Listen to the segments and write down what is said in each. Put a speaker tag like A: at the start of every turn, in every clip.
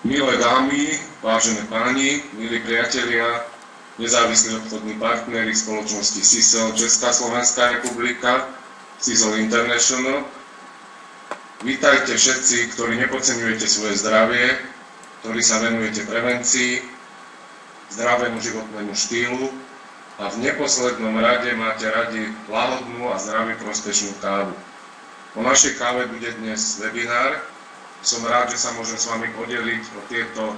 A: Milé dámy, vážené páni, milí priatelia, nezávislí obchodní partneri spoločnosti CISEL Česká Slovenská republika, CISEL International. Vítajte všetci, ktorí nepodceňujete svoje zdravie, ktorí sa venujete prevencii, zdravému životnému štýlu a v neposlednom rade máte radi lahodnú a zdravý prospešnú kávu. O našej káve bude dnes webinár. Som rád, že sa môžem s vami podeliť o tieto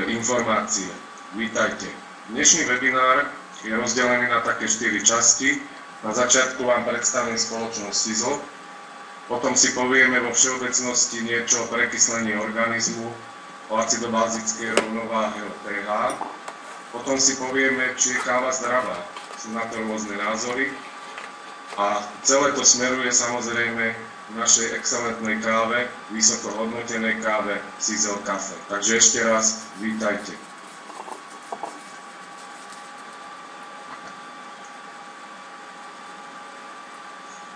A: informácie. Vítajte. Dnešný webinár je rozdelený na také 4 časti. Na začiatku vám predstavím spoločnosť CISEL, potom si povieme vo všeobecnosti niečo o prekyslení organizmu, o acidobázickej rovnováhe, o pH. Potom si povieme, či je káva zdravá. Sú na to rôzne názory. A celé to smeruje samozrejme v našej excelentnej káve, vysoko hodnotenej káve CISEL Cafe. Takže ešte raz vítajte.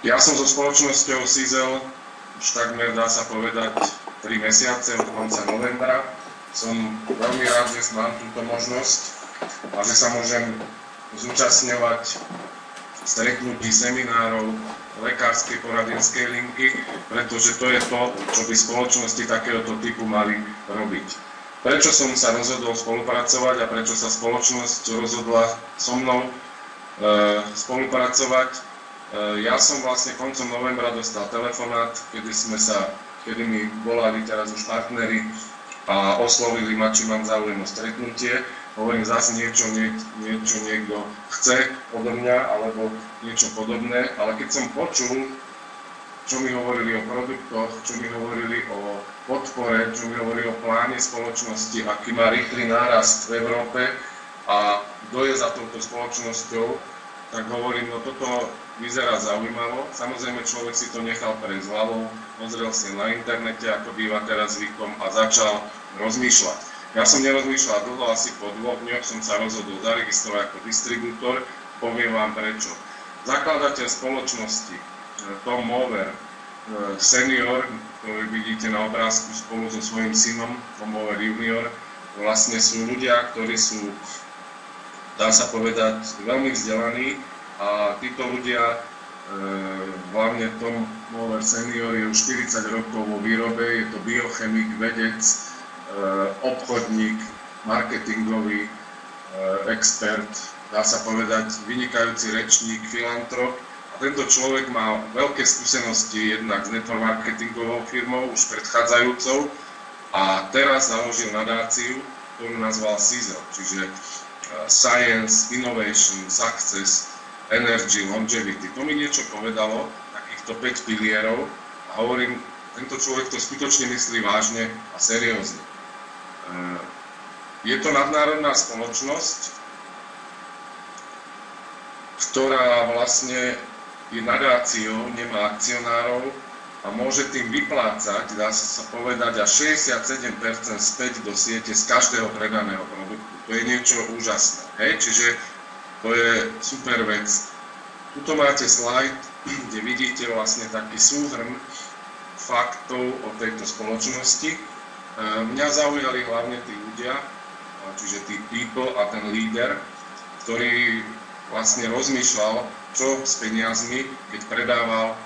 A: Ja som so spoločnosťou CISEL už takmer, dá sa povedať, 3 mesiace od konca novembra. Som veľmi rád, že mám túto možnosť a že sa môžem zúčastňovať stretnutí, seminárov, lekárskej poradenskej linky, pretože to je to, čo by spoločnosti takéhoto typu mali robiť. Prečo som sa rozhodol spolupracovať a prečo sa spoločnosť rozhodla so mnou spolupracovať? Ja som vlastne koncom novembra dostal telefonát, kedy mi volali teraz už partneri a oslovili ma, či mám záujem o stretnutie. Hovorím, zase niečo niekto chce odo mňa, alebo niečo podobné, ale keď som počul, čo mi hovorili o produktoch, čo mi hovorili o podpore, čo mi hovorili o pláne spoločnosti, aký má rýchly nárast v Európe a kto je za touto spoločnosťou, tak hovorím, no toto vyzerá zaujímavo. Samozrejme, človek si to nechal prejsť hlavou, pozrel si na internete, ako býva teraz zvykom, a začal rozmýšľať. Ja som nerozmýšľal dlho, asi po 2 dňoch som sa rozhodol zaregistrovať ako distribútor, poviem vám prečo. Zakladateľ spoločnosti Tom Mover senior, ktorý vidíte na obrázku spolu so svojím synom, Tom Mover junior, vlastne sú ľudia, ktorí sú, dá sa povedať, veľmi vzdelaní a títo ľudia, hlavne Tom Mover senior, je už 40 rokov vo výrobe, je to biochemik, vedec, obchodník, marketingový expert, dá sa povedať, vynikajúci rečník, filantrop. A tento človek má veľké skúsenosti jednak s network marketingovou firmou, už predchádzajúcou, a teraz založil nadáciu, ktorú nazval CISEL, čiže Science, Innovation, Success, Energy, Longevity. To mi niečo povedalo, takýchto 5 pilierov, a hovorím, tento človek to skutočne myslí vážne a seriózne. Je to nadnárodná spoločnosť, ktorá vlastne je nadáciou, nemá akcionárov a môže tým vyplácať, dá sa povedať, až 67% späť do siete z každého predaného produktu. To je niečo úžasné. Hej? Čiže to je super vec. Tuto máte slajd, kde vidíte vlastne taký súhrn faktov o tejto spoločnosti. Mňa zaujali hlavne tí ľudia, čiže tí people a ten líder, ktorý vlastne rozmýšľal, čo s peniazmi, keď predával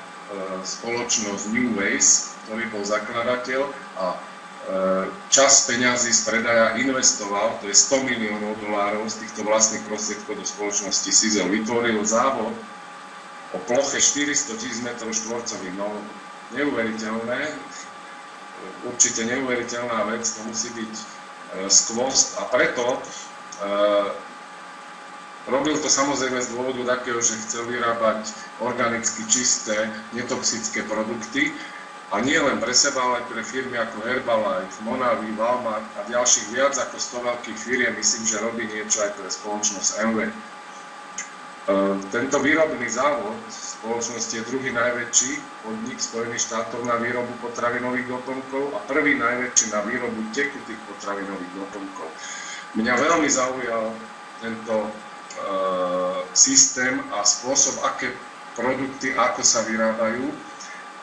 A: spoločnosť New Ways, ktorý bol zakladateľ, a časť peňazí z predaja investoval, to je $100 miliónov z týchto vlastných prostriedkov do spoločnosti CISEL. Vytvoril závod o ploche 400 000 m². No, neuveriteľné. Určite neuveriteľná vec, to musí byť skvost, a preto robil to samozrejme z dôvodu takého, že chcel vyrábať organicky čisté, netoxické produkty, a nie len pre seba, ale aj pre firmy ako Herbalife, Monavi, Walmart a ďalších viac ako 100 veľkých firiem. Myslím, že robí niečo aj pre spoločnosť MV. Tento výrobný závod spoločnosti je druhý najväčší podnik Spojených štátov na výrobu potravinových doplnkov a prvý najväčší na výrobu tekutých potravinových doplnkov. Mňa veľmi zaujal tento systém a spôsob, aké produkty, ako sa vyrábajú,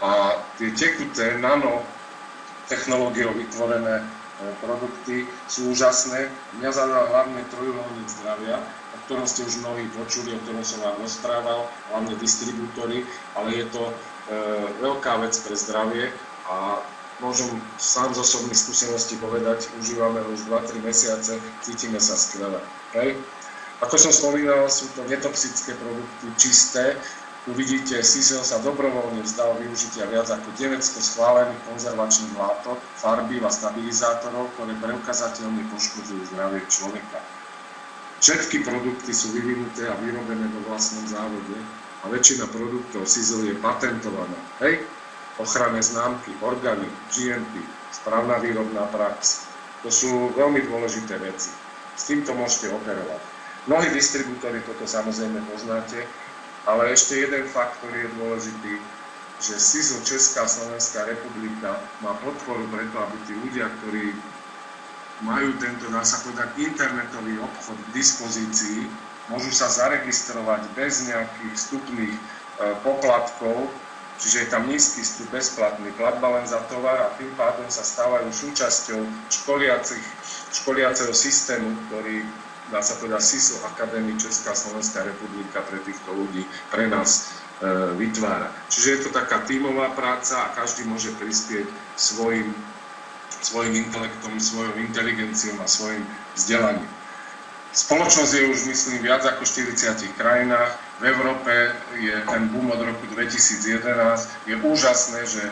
A: a tie tekuté nanotechnológiou vytvorené produkty sú úžasné. Mňa zaujal hlavne trojuholník zdravia, o ktorom ste už mnohí počuli, o ktorom som vám rozprával, hlavne distribútory, ale je to veľká vec pre zdravie a môžem sám z osobných skúseností povedať, užívame ho už 2-3 mesiace, cítime sa skvele. Okay? Ako som spomínal, sú to netoxické produkty, čisté. Tu vidíte, Sisal sa dobrovoľne vzdal využitia viac ako 900 schválených konzervačných látok, farbív a stabilizátorov, ktoré preukazateľne poškodzujú zdravie človeka. Všetky produkty sú vyvinuté a vyrobené vo vlastnom závode a väčšina produktov Sisal je patentovaná. Hej? Ochranné známky, organik, GMP, správna výrobná prax. To sú veľmi dôležité veci. S týmto môžete operovať. Mnohí distribútory toto samozrejme poznáte, ale ešte jeden fakt, ktorý je dôležitý, že Sisal Česká Slovenská republika má podporu preto, aby tí ľudia, ktorí majú tento, dá sa povedať, internetový obchod k dispozícii, môžu sa zaregistrovať bez nejakých vstupných poplatkov, čiže je tam nízky vstup, bezplatný, platba len za tovar a tým pádom sa stávajú súčasťou školiaceho systému, ktorý, dá sa povedať, Sisal Academy Česká Slovenská republika pre týchto ľudí, pre nás vytvára. Čiže je to taká tímová práca a každý môže prispieť svojim intelektom, svojou inteligenciou a svojim vzdelaním. Spoločnosť je už, myslím, viac ako 40 krajinách. V Európe je ten boom od roku 2011. Je úžasné, že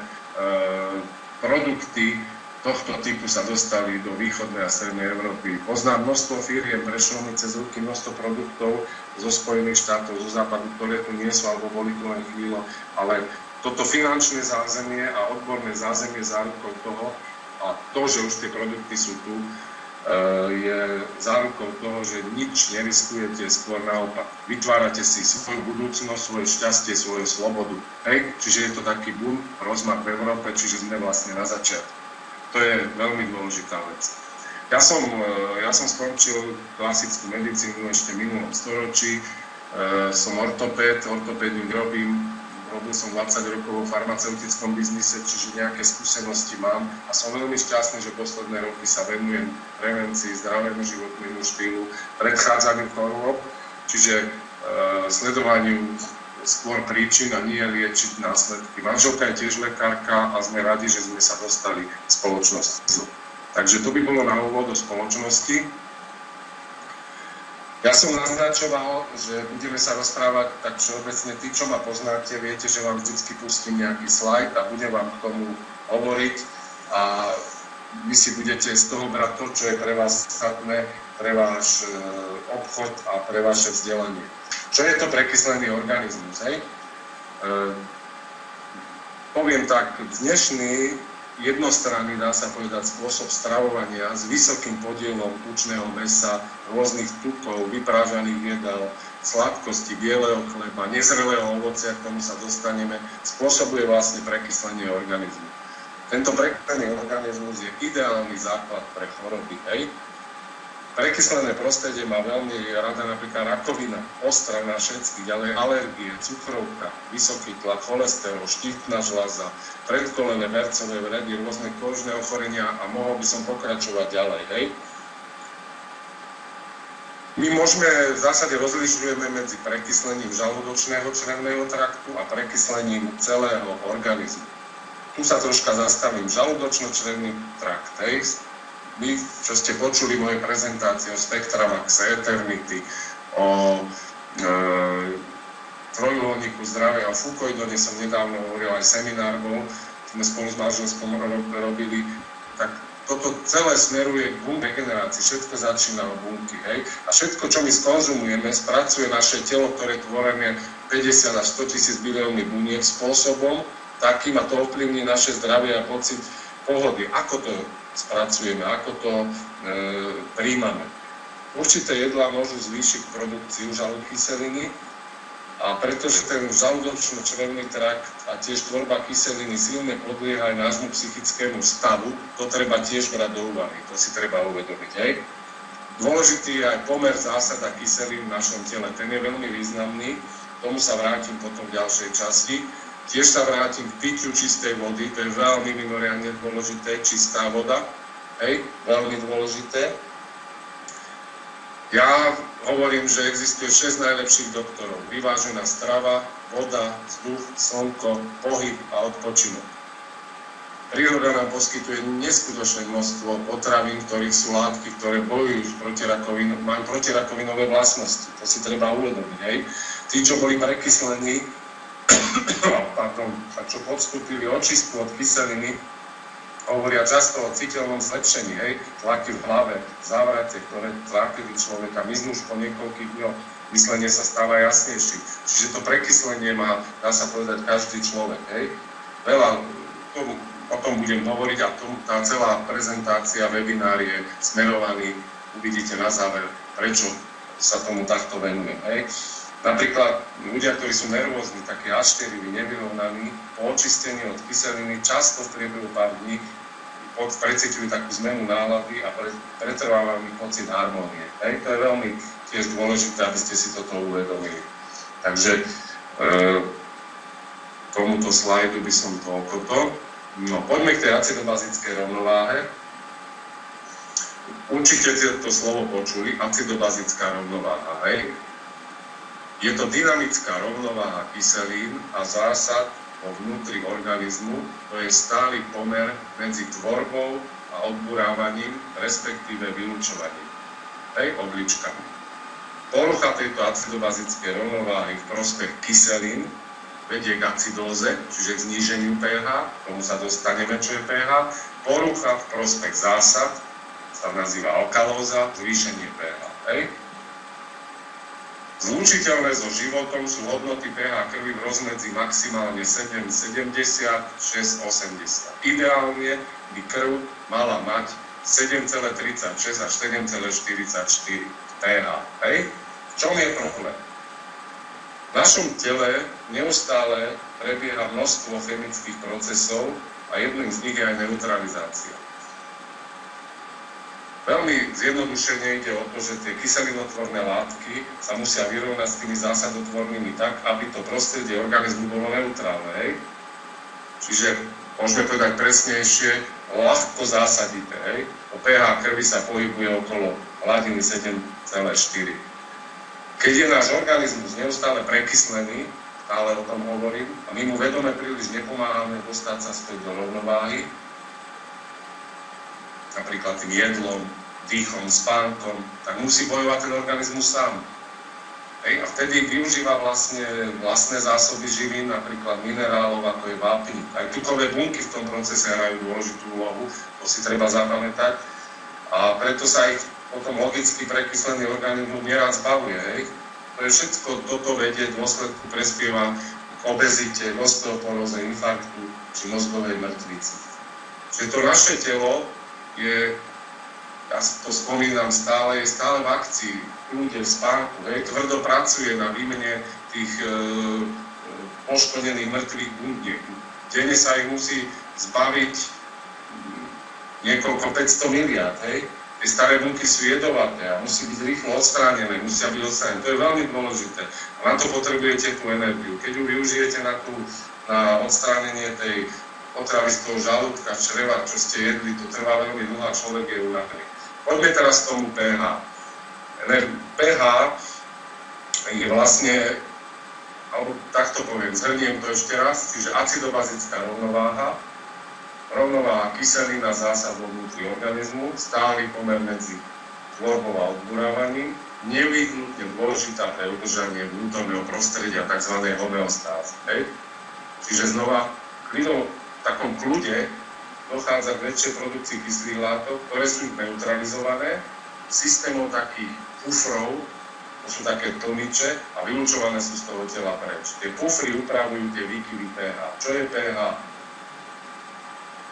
A: produkty tohto typu sa dostali do východnej a strednej Európy. Poznám množstvo firiem, prešlo mi cez ruky množstvo produktov zo Spojených štátov, zo západu, ktoré tu nie sú, alebo boli tu len chvíľu, ale toto finančné zázemie a odborné zázemie zárukou toho, a to, že už tie produkty sú tu, je zárukou toho, že nič neriskujete, skôr naopak. Vytvárate si svoju budúcnosť, svoje šťastie, svoju slobodu. Hej? Čiže je to taký boom, rozmach v Európe, čiže sme vlastne na začiatku. To je veľmi dôležitá vec. Ja som skončil klasickú medicínu ešte v minulom storočí. Som ortopédom robil som 20 rokov vo farmaceutickom biznise, čiže nejaké skúsenosti mám a som veľmi šťastný, že posledné roky sa venujem prevencii, zdravému životnému štýlu, predchádzaniu chorôb, čiže sledovaniu skôr príčin a nie liečiť následky. Manželka je tiež lekárka a sme radi, že sme sa dostali k spoločnosti. Takže to by bolo na úvod do spoločnosti. Ja som naznačoval, že budeme sa rozprávať tak všeobecne. Tí, čo ma poznáte, viete, že vám vždy pustím nejaký slajd a budem vám k tomu hovoriť a vy si budete z toho brať to, čo je pre vás statné, pre váš obchod a pre vaše vzdelanie. Čo je to prekyslený organizmus? Hej? Poviem tak, dnešný jednostranný, dá sa povedať, spôsob stravovania s vysokým podielom tučného mäsa, rôznych tukov, vyprážaných jedál, sladkosti, bieleho chleba, nezrelého ovocia, k tomu sa dostaneme, spôsobuje vlastne prekyslenie organizmu. Tento prekyslený organizmus je ideálny základ pre choroby. Hej? Prekyslené prostredie má veľmi rada napríklad rakovina, ostra na všetky, ďalej alergie, cukrovka, vysoký tlak, cholesterol, štítna žľaza, predkolené vercové vredy, rôzne kožné ochorenia a mohol by som pokračovať ďalej. Hej? My v zásade rozlišujeme medzi prekyslením žalúdočného črevného traktu a prekyslením celého organizmu. Tu sa troška zastavím. Žalúdočno-črevný trakt. Hej? My, čo ste počuli moje prezentácie o Spectramaxe, Eternity, o trojuholníku zdravia, o fukoidone som nedávno hovoril, aj seminár bol, sme spolu s manželskom robili, tak toto celé smeruje k bunke regenerácii, všetko začína o bunky, hej? A všetko, čo my skonzumujeme, spracuje naše telo, ktoré tvorené 50 až 100 tisíc biliónnych buniek spôsobom takým, a to ovplyvní naše zdravie a pocit pohody. Ako to spracujeme, ako to príjmame. Určité jedlá môžu zvýšiť produkciu žalúdkyseliny a pretože ten žalúdočno-črevný trakt a tiež tvorba kyseliny silne podlieha aj nášmu psychickému stavu, to treba tiež brať do úvahy, to si treba uvedomiť. Hej? Dôležitý je aj pomer zásada kyselín v našom tele, ten je veľmi významný, tomu sa vrátim potom v ďalšej časti. Tiež sa vrátim k pitiu čistej vody, to je veľmi mimoriadne dôležité, čistá voda. Hej, veľmi dôležité. Ja hovorím, že existuje 6 najlepších doktorov. Vyvážená strava, voda, vzduch, slnko, pohyb a odpočinok. Príroda nám poskytuje neskutočné množstvo potravín, ktorých sú látky, ktoré bojujú proti rakovinu, majú protirakovinové vlastnosti. To si treba uvedomiť. Hej. Tí, čo boli prekyslení, a čo podstúpili očistku od kyseliny, hovoria často o citeľnom zlepšení, hej, tlaky v hlave, závrate, ktoré trápili človeka, miznú už po niekoľkých dňoch, myslenie sa stáva jasnejší. Čiže to prekyslenie má, dá sa povedať, každý človek, hej. Veľa, o tom budem hovoriť a tá celá prezentácia, webinár je smerovaný, uvidíte na záver, prečo sa tomu takto venujem, hej. Napríklad ľudia, ktorí sú nervózni, takí ašteriví, nevyrovnaní, po očistení od kyseliny často v priebehu pár dní precítujú takú zmenu nálady a pretrváva mi pocit harmónie. Hej, to je veľmi tiež dôležité, aby ste si toto uvedomili. Takže tomuto slajdu by som toľko. No, poďme k tej acidobazickej rovnováhe. Určite ste to slovo počuli, acidobazická rovnováha. Hej. Je to dynamická rovnováha kyselín a zásad vo vnútri organizmu, to je stály pomer medzi tvorbou a odburávaním, respektíve vylučovaním. Hej, oblička. Porucha tejto acidobazickej rovnováhy v prospech kyselín vedie k acidóze, čiže k zníženiu pH, tomu sa dostaneme, čo je pH. Porucha v prospech zásad sa nazýva alkalóza, zvýšenie pH. Hej. Zlučiteľné so životom sú hodnoty pH krvi v rozmedzi maximálne 7,70, 6,80. Ideálne by krv mala mať 7,36 až 7,44 pH. Hej? V čom je problém? V našom tele neustále prebieha množstvo chemických procesov a jedným z nich je aj neutralizácia. Veľmi zjednodušene ide o to, že tie kyselinotvorné látky sa musia vyrovnať s tými zásadotvornými tak, aby to prostredie organizmu bolo neutrálne. Hej? Čiže môžeme povedať presnejšie, ľahko zásadité. Hej? O pH krvi sa pohybuje okolo hladiny 7,4. Keď je náš organizmus neustále prekyslený, stále o tom hovorím, a my mu vedome príliš nepomáhame dostať sa späť do rovnováhy, napríklad tým jedlom, dýchom, spánkom, tak musí bojovať ten organizmus sám. Hej, a vtedy využíva vlastné zásoby živín, napríklad minerálov, ako je vápnik. Aj tukové bunky v tom procese hrajú dôležitú úlohu, to si treba zapamätať. A preto sa ich potom logicky prekyslený organizmus nerád zbavuje. Hej. To je všetko, toto vedie dôsledku prespieva k obezite, k osteoporóze, infarktu či mozgovej mŕtvici. Čiže to naše telo je, ja to spomínam stále, je stále v akcii, kľude, v spánku, hej, tvrdo pracuje na výmene tých poškodených mŕtvych buniek. Denne sa ich musí zbaviť niekoľko 500 miliárd, hej. Tie staré bunky sú jedovaté a musí byť rýchlo odstránené, musia byť odstránené. To je veľmi dôležité. A na to potrebujete tú energiu. Keď ju využijete na odstránenie tej potravy z toho žalúdka, čreva, čo ste jedli, to trvá veľmi dlho a človek je unavený. Poďme teraz k tomu pH. pH je vlastne, alebo takto poviem, zhrniem to ešte raz, čiže acidobazická rovnováha, rovnováha kyselín a zásad vo vnútri organizmu, stály pomer medzi tvorbou a odburávaním, nevyhnutne dôležitá pre udržanie vnútorného prostredia, tzv. Homeostázy. Čiže znova, v takom kľude dochádza k väčšej produkcii kyslých látok, ktoré sú neutralizované systémom takých pufrov, to sú také tlmiče a vylučované sú z toho tela preč. Tie pufry upravujú tie výkyvy pH. Čo je pH?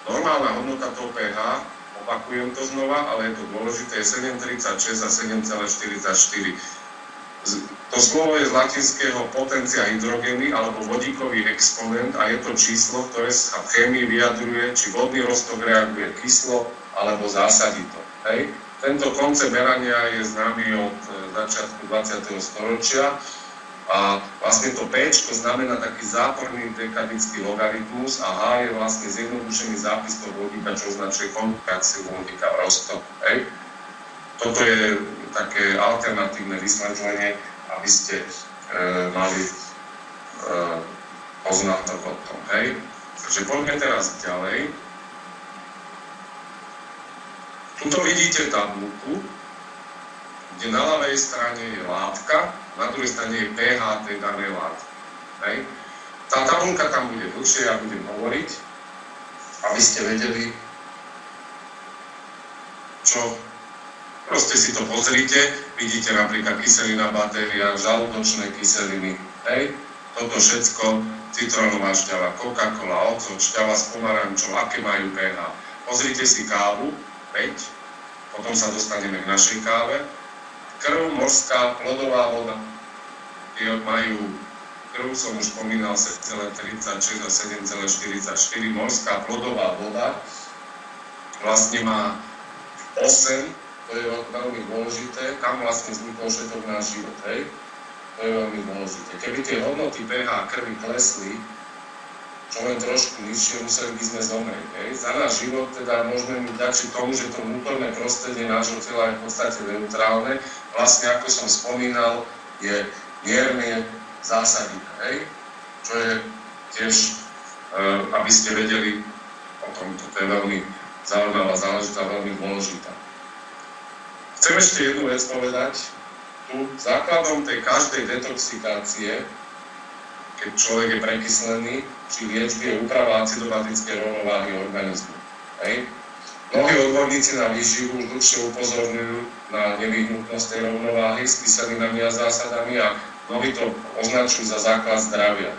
A: Normálna hodnota toho pH, opakujem to znova, ale je to dôležité, je 7,36 a 7,44. To slovo je z latinského potencia hydrogény alebo vodíkový exponent a je to číslo, ktoré sa v chémii vyjadruje, či vodný roztok reaguje kyslo alebo zásadito. Hej. Tento koncept merania je známy od začiatku 20. storočia A vlastne to P znamená taký záporný dekadický logaritmus a H je vlastne zjednodušený zápis toho vodíka, čo označuje kontrakciu vodíka v roztoku. Toto je také alternatívne vysvetlenie, aby ste mali poznatok o tom. Takže poďme teraz ďalej. Tuto vidíte tabuľku, kde na ľavej strane je látka, na druhej strane je pH tej danej látky. Tá tabuľka tam bude dlhšie, ja budem hovoriť, aby ste vedeli, čo. Proste si to pozrite, vidíte napríklad kyselina batéria, žalúdočné kyseliny, toto všetko, citrónová šťava, Coca-Cola, ocot, šťava s pomarančou, aké majú pH. Pozrite si kávu, 5, potom sa dostaneme k našej káve. Krv, morská, plodová voda, majú krv, som už spomínal, 7,36 a 7,44, morská plodová voda vlastne má 8, to je veľmi dôležité, tam vlastne vznikol všetok náš život, to je veľmi dôležité. Keby tie hodnoty pH krvi klesli, čo len trošku nižšie, museli by sme zomrieť. Za náš život teda môžeme vďačiť tomu, že to vnútorné prostredie nášho tela je v podstate neutrálne. Vlastne, ako som spomínal, je mierne zásadivé, čo je tiež, aby ste vedeli o tom, toto je veľmi zaujímavá záležitá, veľmi dôležitá. Chcem ešte jednu vec povedať. Tu základom tej každej detoxikácie, keď človek je prekyslený, či liečby je úprava acidobatickej rovnováhy organizmu. Mnohí odborníci na výživu už dlhšie upozorňujú na nevyhnutnosť tej rovnováhy s kyselinami a zásadami a mnohí to označujú za základ zdravia.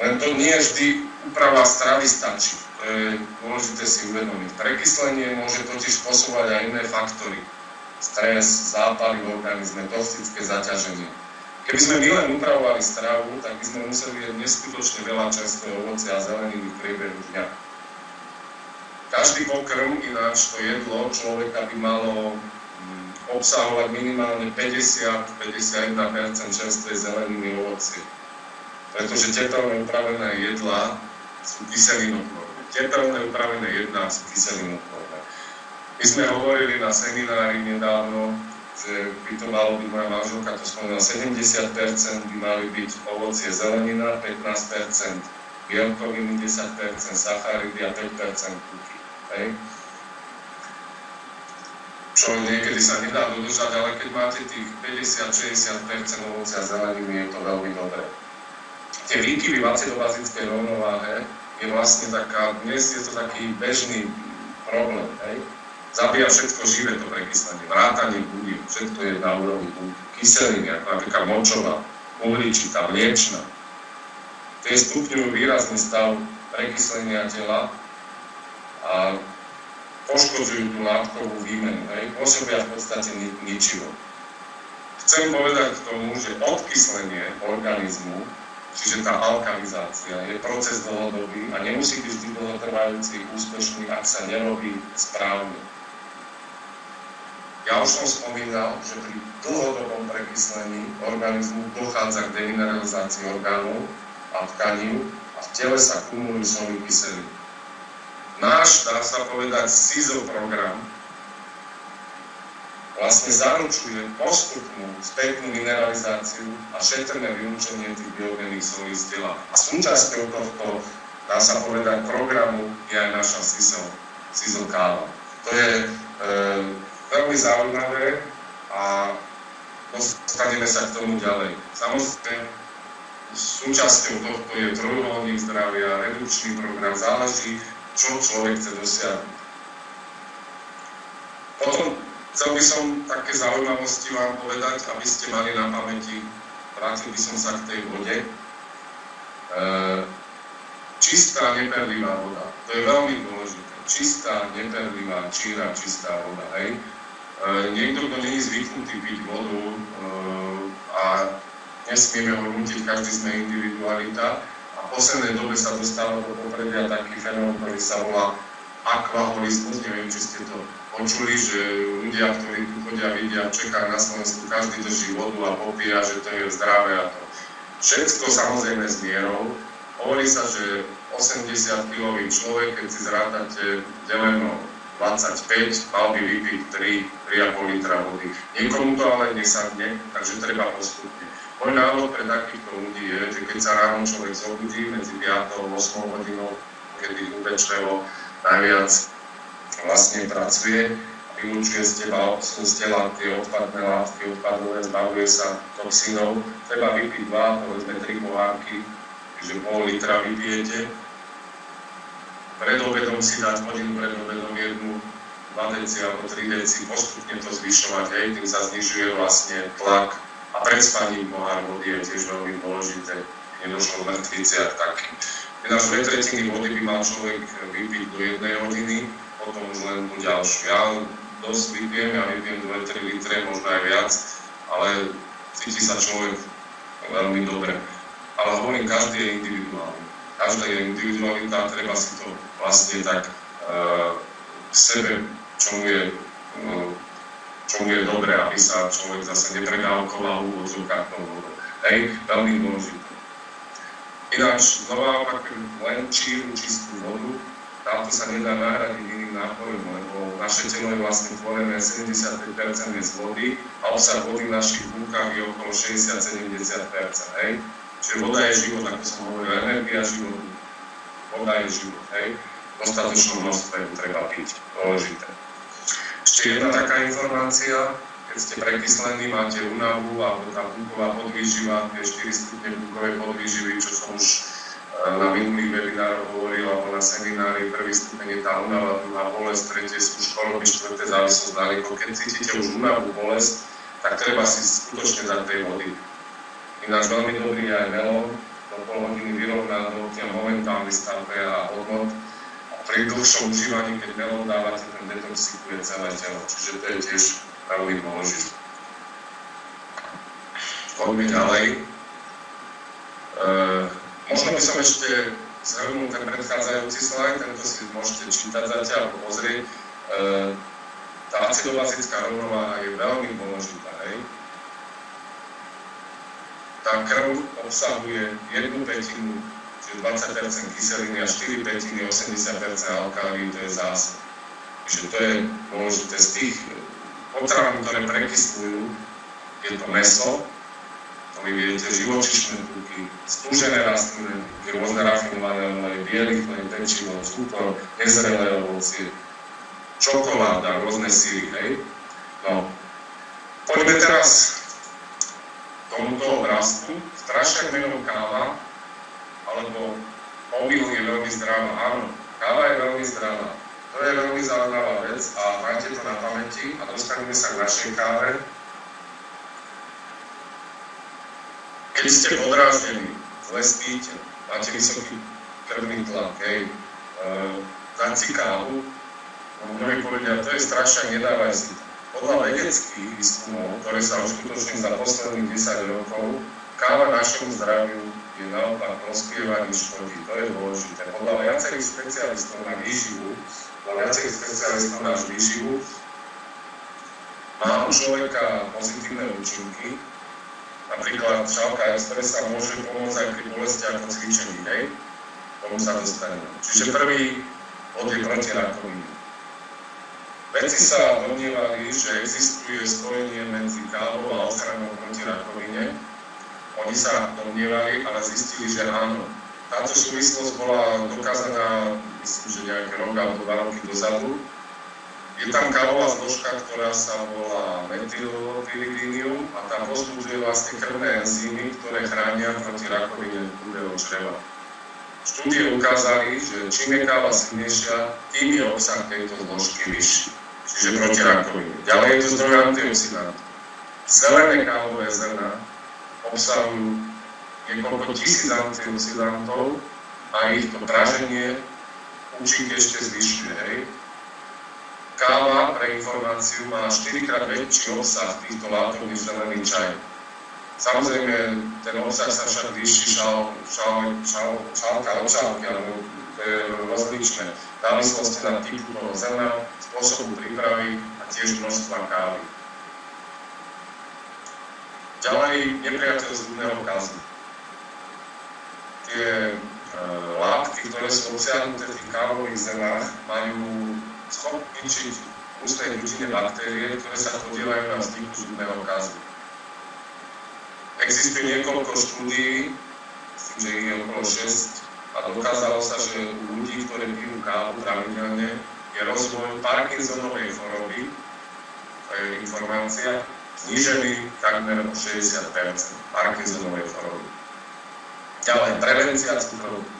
A: Len to nie vždy úprava stravy stačí. To je dôležité si uvedomiť. Prekyslenie môže totiž spôsobovať aj iné faktory. Stres, zápaly v organizme, toxické zaťaženie. Keby sme my len upravovali stravu, tak by sme museli jesť neskutočne veľa čerstvého ovocia a zeleniny v priebehu dňa. Každý pokrm, ináč to jedlo človeka by malo obsahovať minimálne 50-51% čerstvej zeleniny ovocie. Pretože teplne upravené jedlá sú kyselinotvorné. Teplne upravené jedlá sú kyselinotvorné. My sme hovorili na seminári nedávno, že by to malo byť, moja manželka to spomínala, 70% by mali byť ovocie zelenina, 15% bielkoviny, 10% sacharidy a 5% tuky. Čo niekedy sa nedá dodržať, ale keď máte tých 50-60% ovocia zeleniny, je to veľmi dobré. Tie výkyvy v acidobazickej rovnováhe je vlastne taká, dnes je to taký bežný problém. Zabíja všetko živé to prekyslenie, vrátanie budiv, všetko je na úrovni budiv. Kyseliny, ako napríklad močová, uhličitá, mliečna. Tie stupňujú výrazný stav prekyslenia tela a poškodzujú tú látkovú výmenu. Pôsobia v podstate ničivo. Chcem povedať k tomu, že odkyslenie organizmu, čiže tá alkalizácia, je proces dlhodobý a nemusí byť vždy dlhotrvajúci, úspešný, ak sa nerobí správne. Ja už som spomínal, že pri dlhodobom prekyslení organizmu dochádza k demineralizácii orgánov a tkaní a v tele sa kumulujú soli kyseliny. Náš, dá sa povedať, SIZO program vlastne zaručuje postupnú spätnú mineralizáciu a šetrné vylúčenie tých biogénnych solí z tela. A súčasťou tohto, dá sa povedať, programu je aj naša SIZO káva. To je veľmi zaujímavé a dostaneme sa k tomu ďalej. Samozrejme, súčasťou tohto je trojuholník zdravia, redukčný program, záleží, čo človek chce dosiahnuť. Potom chcel by som také zaujímavosti vám povedať, aby ste mali na pamäti, vrátil by som sa k tej vode. Čistá, neperlivá voda, to je veľmi dôležité. Čistá, neperlivá, číra, čistá voda, Niekto, kto nie je zvyknutý piť vodu a nesmieme ho nútiť, každý sme individualita a v poslednej dobe sa dostáva do popredia taký fenomén, ktorý sa volá akvaholizmus, neviem, či ste to počuli, že ľudia, ktorí tu chodia, vidia, čekajú na Slovensku, každý drží vodu a popíja, že to je zdravé a to. Všetko samozrejme s mierou. Hovorí sa, že 80-kilový človek, keď si zrátate deleno 25, mal by vypiť 3,5 litra vody. Niekomu to ale nesadne, takže treba postupne. Môj návod pre takýchto ľudí je, že keď sa ráno človek zobudí medzi 5 a 8 hodinou, kedy hrubé črevo najviac vlastne pracuje, vylučuje z tela tie odpadné látky, odpadové, zbavuje sa toxínov, treba vypiť 2, povedzme 3 pohárky, že pol litra vypijete. Pred obedom si dať hodinu pred obedom 2 deci alebo 3 deci, postupne to zvyšovať, hej, tým sa znižuje vlastne tlak a pred spaním pohár vody je tiež veľmi dôležité, nedošlo k mŕtvici a takým. Ináč 2/3 vody by mal človek vypiť do 1 hodiny, potom už len tú ďalšiu. Ja dosť vypijem, ja vypijem 2-3 litre, možno aj viac, ale cíti sa človek veľmi dobre. Ale hovorím, každý je individuálny. Každá je individualita, treba si to vlastne tak v sebe, čo mu je dobré, aby sa človek zase nepredávkoval úvodzovkách tou vodou. Hej, veľmi dôležité. Ináč, znova opakujem, len čistú vodu, táto sa nedá nahradiť iným nápojom, lebo naše telo je vlastne tvorené 75% z vody a obsah vody v našich búnkach je okolo 60-70%, hej. Čiže voda je život, ako som hovoril, energia život, voda je život, hej. V dostatočnom množstve ju treba piť, dôležité. Ešte jedna taká informácia, keď ste prekyslení, máte únavu alebo tá búková podvýživa, tie 4 stupne búkovej podvýživy, čo som už na minulých webinároch hovoril, alebo na seminári, prvý stupeň je tá únava, druhá bolesť, tretie sú školoby, štvrté závislosť návykov. Keď cítite už únavu, bolesť, tak treba si skutočne dať tej vody. Ináč veľmi dobrý je aj melón, do pol hodiny vyrovná do momentálny stav pH hodnot. A pri dlhšom užívaní, keď melón dávate, ten detoxikuje celé telo, čiže to je tiež veľmi dôležité. Poďme ďalej. Možno by som ešte zhrnul ten predchádzajúci slajd, tento si môžete čítať zatiaľ alebo pozrieť. Tá acidobazická rovnováha je veľmi dôležitá. Hej. Tá krv obsahuje 1/5, čiže 20% kyseliny a 4/5, 80% alkálí, to je zásob. Čiže to je dôležité. Z tých potravín, ktoré prekysľujú, je to mäso, to vy viete, živočíšne tuky, stúžené rastliny, rôzne rafinované oleje, biely chleb, pečivo, cukor, nezrelé ovocie, čokoláda, rôzne syry, hej. No, poďme teraz tomuto obrázku. Strašne menom káva, alebo obil je veľmi zdravá. Áno, káva je veľmi zdravá. To je veľmi zaujímavá vec a majte to na pamäti a dostaneme sa k našej káve. Keď ste podráždení, zle spíte, máte vysoký krvný tlak, hej, dať si kávu, mnohí povedia, to je strašne, nedávaj si to. Podľa vedeckých výskumov, ktoré sa uskutočnili za posledných 10 rokov, káva našemu zdraviu je naopak prospieva, než škodí. To je dôležité. Podľa viacerých špecialistov na výživu, má u človeka pozitívne účinky. Napríklad šálka espressa môže pomôcť aj pri bolesti ako cvičení, hej? Tomu sa dostaneme. Čiže prvý bod je proti rakovine. Vedci sa domnievali, že existuje spojenie medzi kávou a ochranou proti rakovine. Oni sa domnievali, ale zistili, že áno. Táto súvislosť bola dokázaná, myslím, že nejaké rok alebo 2 roky dozadu. Je tam kávová zložka, ktorá sa volá metylpyridinium a tá povzbudzuje vlastne krvné enzymy, ktoré chránia proti rakovine hrubého čreva. Štúdie ukázali, že čím je káva silnejšia, tým je obsah tejto zložky vyšší, čiže proti rakovine. Ďalej je to zdroj antioxidantov. Zelené kávové zrná obsahujú niekoľko tisíc antioxidantov a ich to praženie účinky ešte zvyšuje. Hej. Káva, pre informáciu, má 4-krát väčší obsah týchto látok než zelený čaj. Samozrejme, ten obsah sa však líši šálka od šálky, alebo to je rozličné závislosti na typu toho zrna, spôsobu prípravy a tiež množstva kávy. Ďalej, nepriateľ zubného kazu. Tie látky, ktoré sú obsiahnuté v tých kávových zrnách, majú schopnosť ničiť ústnej dutine baktérie, ktoré sa podielajú na vzniku zubného kazu. Existuje niekoľko štúdií, myslím, že ich je okolo 6, a dokázalo sa, že u ľudí, ktorí pijú kávu pravidelne, je rozvoj Parkinsonovej choroby, to je informácia, znížený takmer o 60% Parkinsonovej choroby. Ďalej, prevencia cukrovky.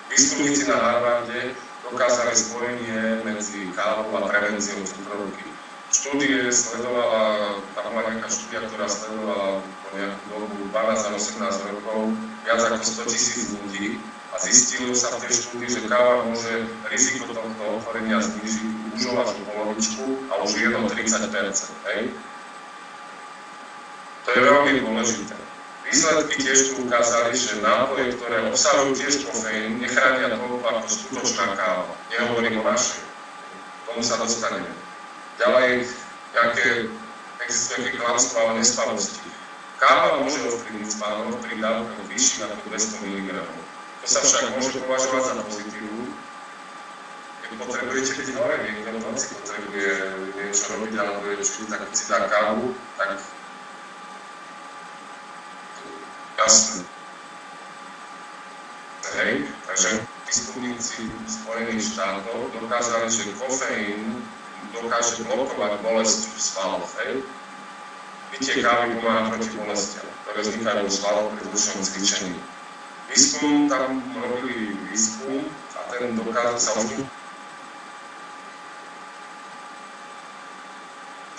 A: Výskumníci na Harvarde dokázali spojenie medzi kávou a prevenciou cukrovky. Štúdie sledovala, tam bola nejaká štúdia, ktorá sledovala po nejakú dobu 12 a 18 rokov viac ako 100 000 ľudí a zistilo sa v tej štúdii, že káva môže riziko tohto ochorenia znížiť už až o polovičku a už jedno 30%. Hej? To je veľmi dôležité. Výsledky tiež tu ukázali, že nápoje, ktoré obsahujú tiež kofeín, nechránia toľko ako skutočná káva. Nehovorím o našej. Tomu sa dostaneme. Ďalej, existuje nejaké klamstvo a nespavosti. Káva môže ovplyvniť spánok pri dávkach vyšších ako 200 mg. To sa však môže považovať za pozitívum. Keď potrebujete byť hore, niekto v noci potrebuje niečo robiť, alebo keď si dá kávu, tak jasné. Hej, takže výskumníci Spojených štátov dokázali, že kofeín dokáže blokovať bolesť v svaloch. Pitie kávy pomáha proti bolestiam, ktoré vznikajú v svaloch pri dlhšom cvičení. Výskum, tam robili výskum a ten dokázal sa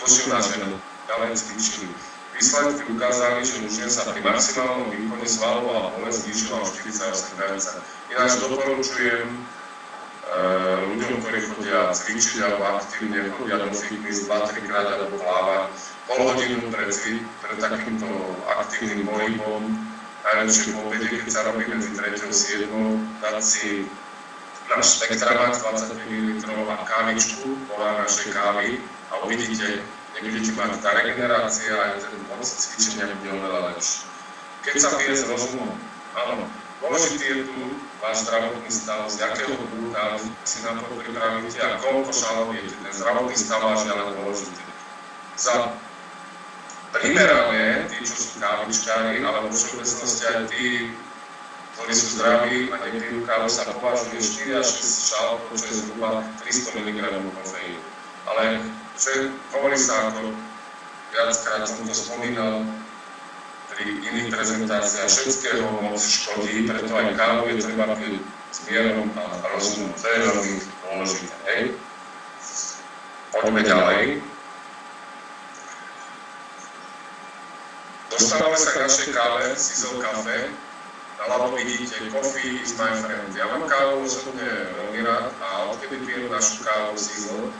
A: užil na ženu, ďalej cvičili. Výsledky ukázali, že u žien sa pri maximálnom výkone svalová bolesť zvýšila o 48%. Ináč doporučujem ľuďom, ktorí chodia cvičiť alebo aktívne chodia do fitness 2-3 krát alebo plávať, pol hodinu pred takýmto aktívnym pohybom, najlepšie po obede, keď sa robí medzi 3. a 7, dať si náš Spektramax 20 ml a kávičku, volá našej kávy a uvidíte, nebudete mať tá regenerácia a aj ten pocit cvičenia bude oveľa lepší. Keď sa pije s rozumom, áno, dôležitý je tu váš zdravotný stav, z jakého druhu si na to pripravíte a koľko šálov jete. Ten zdravotný stav váš je ale dôležitý. Za primerane, tí, čo sú kávičkári, ale vo všeobecnosti aj tí, ktorí sú zdraví a nepijú kávu, sa považuje 4 až 6 šálov, čo je zhruba 300 mg kofeínu. Ale hovorí sa, ako viackrát som to spomínal, pri iných prezentáciách všetkého moc škodí, preto aj kávu je treba piť s mierom a rozumom. To je veľmi dôležité. Hej? Poďme ďalej. Dostávame sa k našej káve, Sizzle Cafe. Naľavo vidíte, coffee is my friend. Ja mám kávu osobne veľmi rád a odkedy pijem našu kávu Sizzle,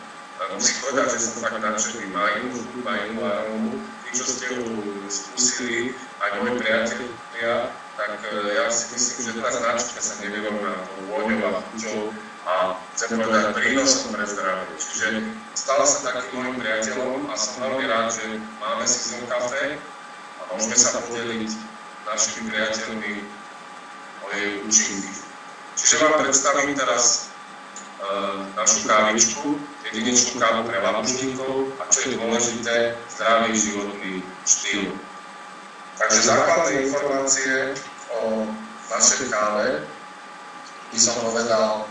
A: musím povedať, že som fakt nadšený. Má inú chuť, má inú arómu. Tí, čo ste ju skúsili, aj moji priatelia, tak ja si myslím, že tá značka sa nevyrovná tou vôňou a chuťou a chcem povedať prínosom pre zdravie. Čiže stala sa takým môjim priateľom a som veľmi rád, že máme Sizzle Cafe a môžeme sa podeliť našimi priateľmi o jej účinky. Čiže vám predstavím teraz našu kávičku, jedinečnú kávu pre labužníkov a čo je dôležité, zdravý životný štýl. Takže základné informácie o našej káve by som povedal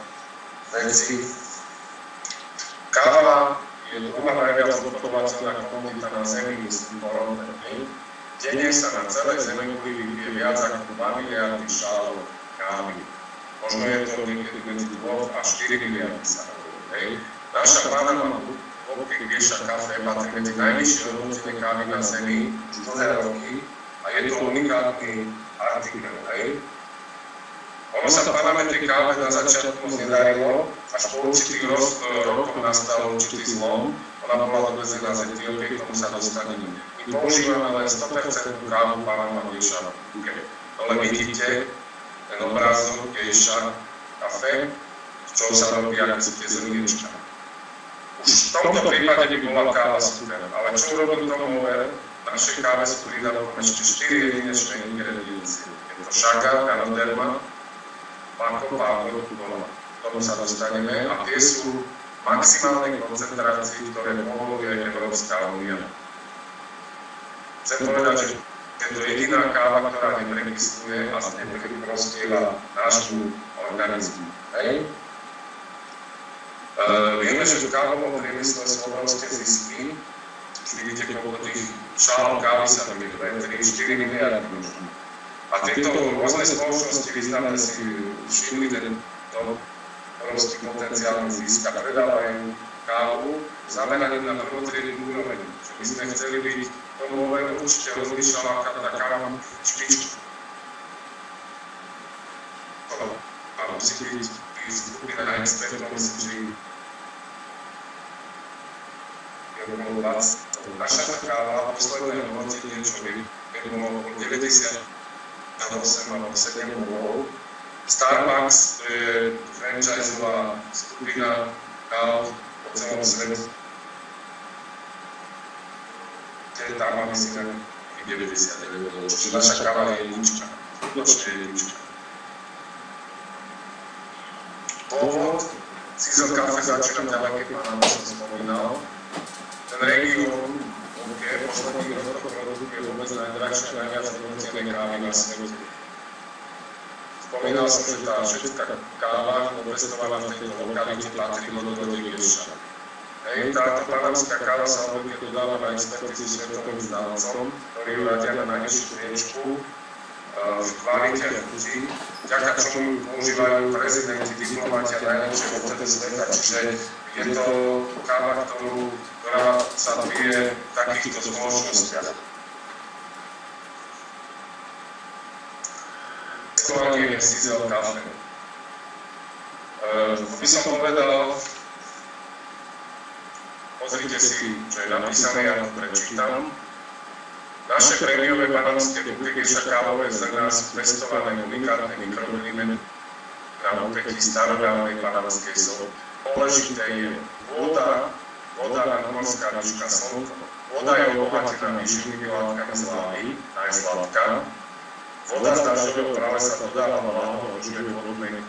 A: veci. Káva je druhá najviac obchodovateľná komodita na Zemi, myslím, porovnaní. Denne sa na celej Zemeguli vypije viac ako 2 miliardy šálov kávy. Možno je to niekedy medzi 2 a 4 miliardy sa hovorí. Naša Panama Geisha Cafe patrí medzi najvyššie hodnotené kávy na Zemi už dlhé roky a je to unikátny artikel. Ono sa Paname tej káve na začiatku moc nedarilo, až po určitých rokoch nastal určitý zlom. Ona bola dovezená z Etiópie, k tomu sa dostaneme. My používame len 100% kávu Panama Geisha. Dole vidíte ten obrázok Geisha kafe, z čoho sa robí ako tie zrniečka. Už v tomto prípade by bola káva super, ale čo urobil Tom Mower? V našej káve sú pridal ešte 4 jedinečné ingrediencie. Je to šagar, ganoderma, mako, pávor, kudola. K tomu sa dostaneme a tie sú maximálne koncentrácii, ktoré povoluje Európska únia. Chcem povedať, že je to jediná káva, ktorá neprekysluje a neprekysluje nášmu organizmu. Hej? Vieme, že v kávovom priemysle sú obrovské zisky. Už vidíte, koľko tých šálov kávy sa vyrobí, 3-4 miliardy možno. A tieto rôzne spoločnosti významné si všimli tento obrovský potenciálny zisk a predávajú kávu zameraným na prvotriednu úroveň. Že my sme chceli byť tomu určite rozlišala tá káva špička. A musí byť skupina expertov, myslím, že naša káva posledné hodnotenie, čo bolo 98 alebo 7 rokov. Starbucks, to je franchiseová skupina káv po celom svete. Tam máme si na 99 rokov, čiže naša káva je jednička. Skutočne jednička. Pôvod Season Cafe začína ďalej, keď pán som spomínal. Ten región, posledných rokoch produkuje vôbec najdrahšie a najviac hodnotené kávy na svete. Spomínal som, že tá všetká káva dopestovaná v tejto lokalite patrí do Geša. Táto panamská káva sa obvykle dodáva na expertízu svetovým znalcom, ktorí ju radia na najnižšiu priečku v kvalite a chuti, vďaka čomu používajú prezidenti, diplomati a najlepšie hotely sveta. Čiže je to káva, ktorá sa pije v takýchto spoločnostiach. Testovanie Season Cafe. By som povedal, pozrite si, čo je napísané, ja to prečítam. Naše prémiové panamské bukegeša kávové zrná sú pestované unikátne mikroklíme na úpeky starodávnej panamskej sopy. Dôležité je voda nadmorská rúška slnko. Voda je obohatená výživnými látkami z lávy, najsladká. Voda z dažďového pralesa dodáva vláhu a odžuje vodné.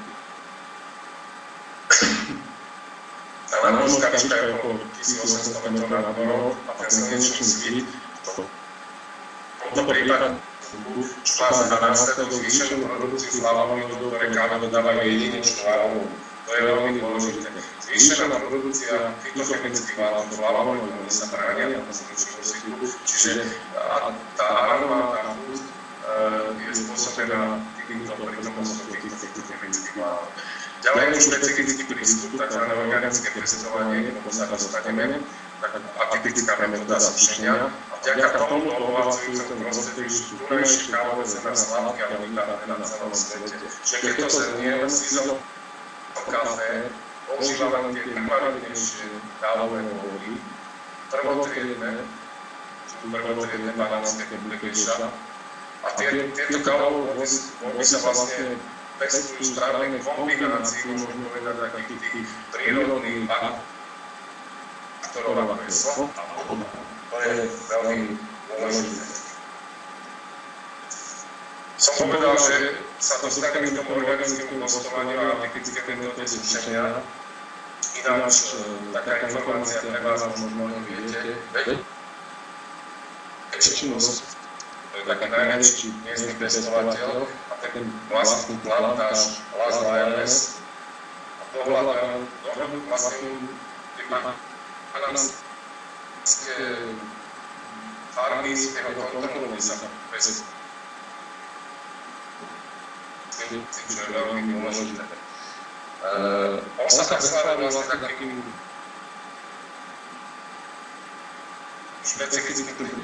A: Tá nadmorská rúška je okolo 1800 metrov nad morou a ten slnečný svit v tomto prípade má za následok zvýšenú produkciu flavonoidov, ktoré káva dodávajú jedinečnú arómu. To je veľmi dôležité. Zvýšená produkcia fytochemických látok flavonoidov sa bránia na slnečnú svitu, čiže tá aróma, tá chuť je spôsobená týmto prítomnosťou týchto fytochemických látok. Ďalej je špecifický prístup, tzv. Organické pestovanie, k tomu sa dostaneme, atypická metóda sušenia. Vďaka tomuto obohacujúcemu prostrediu sú tunejšie kávové zrná sladké a unikátne na celom svete. Čiže tieto zrnie Season Cafe používa len tie najkvalitnejšie kávové vody, prvotriedne panamské bukegeša. A tieto kávové vody sa vlastne pestujú správnej kombinácii, môžeme povedať, takých tých prírodných faktorov, ako je sol a voda. To je veľmi dôležité. Som povedal, že sa dostaneme k tomu organickému postovaniu a typické metóde sušenia. Ináč, taká informácia pre vás, možno neviete. Väčšinu to je taký najväčší miestny pestovateľ a ten vlastný plantáž Las Lajas a dohľadá vlastne panamské farmy z jeho kontrolu, kde sa pestujú. Čo je veľmi dôležité. On sa predstavil vlastne takým špecifickým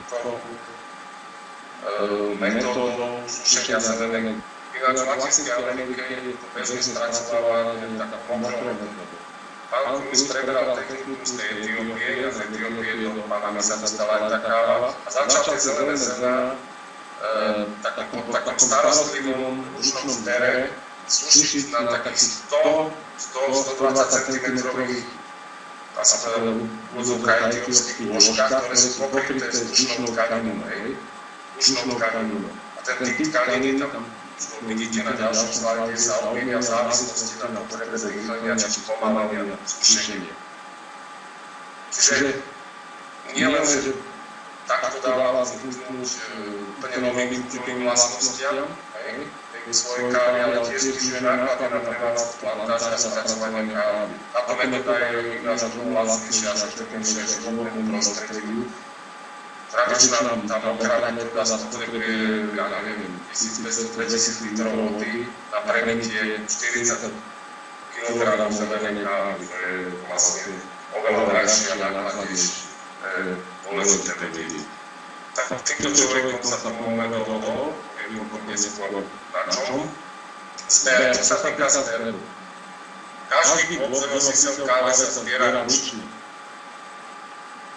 A: metódou sušenia zelenej. Ináč v Latinskej Amerike je to bežne spracovávanie takou modrou metódou. Pán Cruz prebral techniku z tej Etiópie a z Etiópie do Panamy sa dostala aj tá káva a začal tie zelené zrná takom starostlivom ručnom stere slušiť na takých 100-120 cm, dá sa povedať, úvodzovka etiópskych lôžkach, ktoré sú pokryté vzdušnou tkaninou. A ten typ tkaniny, tam vidíte na ďalšom slajde, sa obmienia v závislosti na potrebe zrýchlenia či pomalenia sušenia. Čiže nie len, že takto dáva vzniknúť úplne novým typovým vlastnostiam svojej kávy, ale tiež znižuje náklady na prevádzku plantáže a spracovanie kávy. Táto metóda je u nás mnoho lacnejšia a šetrnejšia životnému prostrediu. Tradičná tá mokrá metóda spotrebuje, ja neviem, 1500-2000 litrov vody na premytie 40 kg zelenej kávy. To je vlastne oveľa drahšie a nákladnejšie. Dôležité vedieť. Tak týmto človekom sa tomu metódou, jedným neskôr na čom? Zber, čo sa týka zberu. Každý kôp zemepisel káve sa zbiera ručne.